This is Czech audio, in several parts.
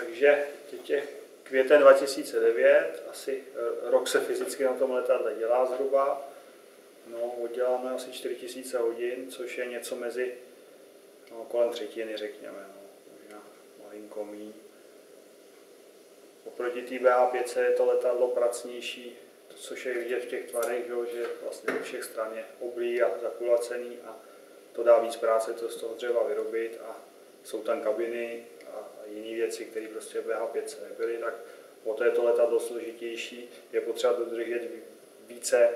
Takže těch květen 2009, asi rok se fyzicky na tom letadle dělá zhruba. No, odděláme asi 4000 hodin, což je něco mezi kolem třetiny, řekněme, možná malinko míň. Oproti té BH5 je to letadlo pracnější, což je vidět v těch tvarech, že vlastně ze všech stran je oblý a zakulacený a to dá víc práce to z toho dřeva vyrobit a jsou tam kabiny a jiné věci, které prostě v BH5 nebyly, tak o to je to letadlo složitější, je potřeba dodržet více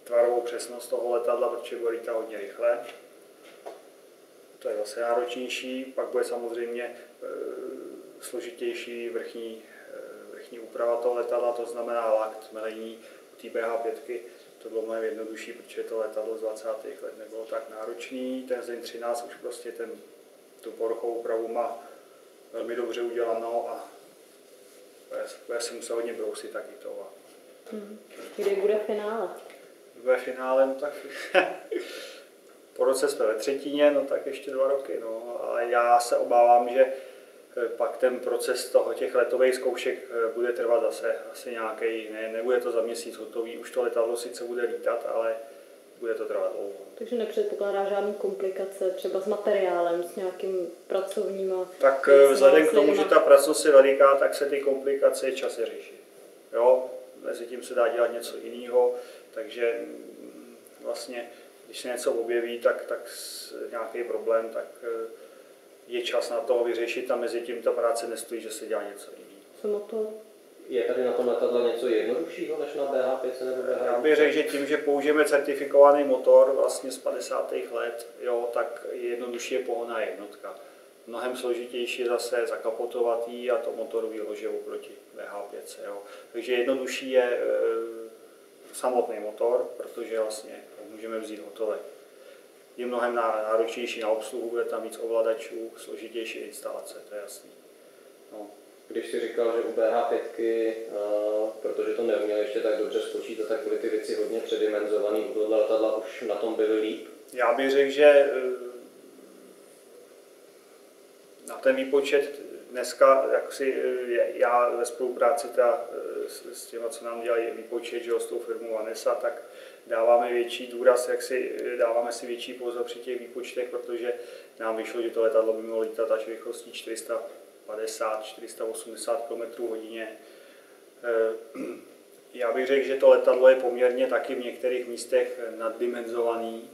tvarovou přesnost toho letadla, protože bude lítat hodně rychle. To je zase náročnější, pak bude samozřejmě složitější vrchní úprava toho letadla, to znamená lakt, melení. U té BH5 to bylo mnohem jednodušší, protože to letadlo z 20. let nebylo tak náročný. Ten Zdeň 13 už prostě tu povrchovou úpravu má velmi dobře udělanou a bude se musel hodně brousit taky to. Kdy bude finále? Bude finále, no tak po roce jsme ve třetině, no tak ještě 2 roky. No. A já se obávám, že pak ten proces těch letových zkoušek bude trvat zase asi nějaký, nebude to za měsíc hotový, už to letadlo sice bude lítat, ale bude to trvat dlouho. Takže nepředpokládá žádný komplikace, třeba s materiálem, s nějakým pracovním? Tak vzhledem k tomu, že ta pracnost je veliká, tak se ty komplikace časem řeší. Jo, mezi tím se dá dělat něco jiného, takže vlastně, když se něco objeví, tak nějaký problém, tak je čas na to vyřešit a mezi tím ta práce nestojí, že se dělá něco jiného. Je tady na tom letadle něco jednoduššího než na BH5 nebo BH5? Já bych řekl, že tím, že použijeme certifikovaný motor vlastně z 50. let, jo, tak jednodušší je pohonná jednotka. Mnohem složitější zase zakapotovat jí a to motorový lože oproti BH5. Jo. Takže jednodušší je samotný motor, protože vlastně můžeme vzít hotový. Je mnohem náročnější na obsluhu, bude tam víc ovladačů, složitější instalace, to je jasný. No. Když jsi říkal, že u BH5, protože to neuměl ještě tak dobře spočítat, tak byly ty věci hodně předimenzované, u tohle letadla už na tom byly líp? Já bych řekl, že na ten výpočet dneska, jak si já ve spolupráci s těma, co nám dělají výpočet, že s tou firmou Vanessa, tak dáváme větší důraz, dáváme si větší pozor při těch výpočtech, protože nám vyšlo, že to letadlo by mělo lítat až rychlostí 450-480 km/h. Já bych řekl, že to letadlo je poměrně taky v některých místech naddimenzovaný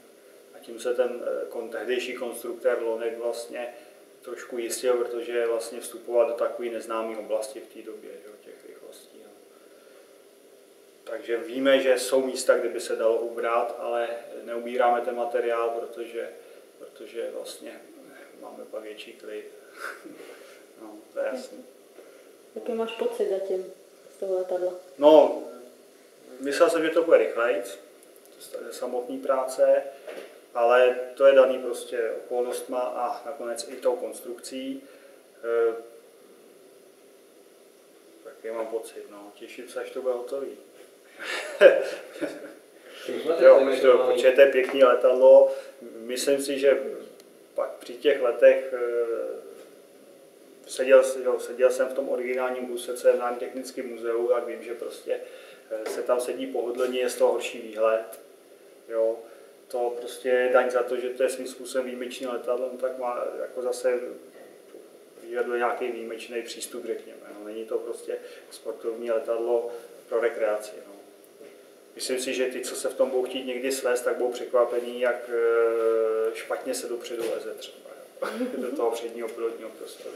a tím se ten tehdejší konstruktér Lonek vlastně trošku jistil, protože vlastně vstupoval do takové neznámé oblasti v té době, těch rychlostí. Takže víme, že jsou místa, kde by se dalo ubrat, ale neubíráme ten materiál, protože vlastně máme pak větší klid. No, to je jasný. Jaký máš pocit zatím z toho letadla? No, myslel jsem, že to bude rychlejc, to je samotný práce, ale to je daný prostě okolnostma a nakonec i tou konstrukcí. Jaký mám pocit, no, těším se, až to bude hotový. Jo, protože to je pěkný letadlo. Myslím si, že pak při těch letech seděl jsem v tom originálním kuse, co je v Národním technickém muzeu, a vím, že prostě se tam sedí pohodlně, je z toho horší výhled. Jo. To prostě je daň za to, že to je svým způsobem výjimečný letadlo, tak má jako zase vyžaduje nějaký výjimečný přístup, řekněme. No. Není to prostě sportovní letadlo pro rekreaci. No. Myslím si, že ty, co se v tom budou chtít někdy svést, tak budou překvapení, jak špatně se dopředu leze třeba do toho předního pilotního prostoru.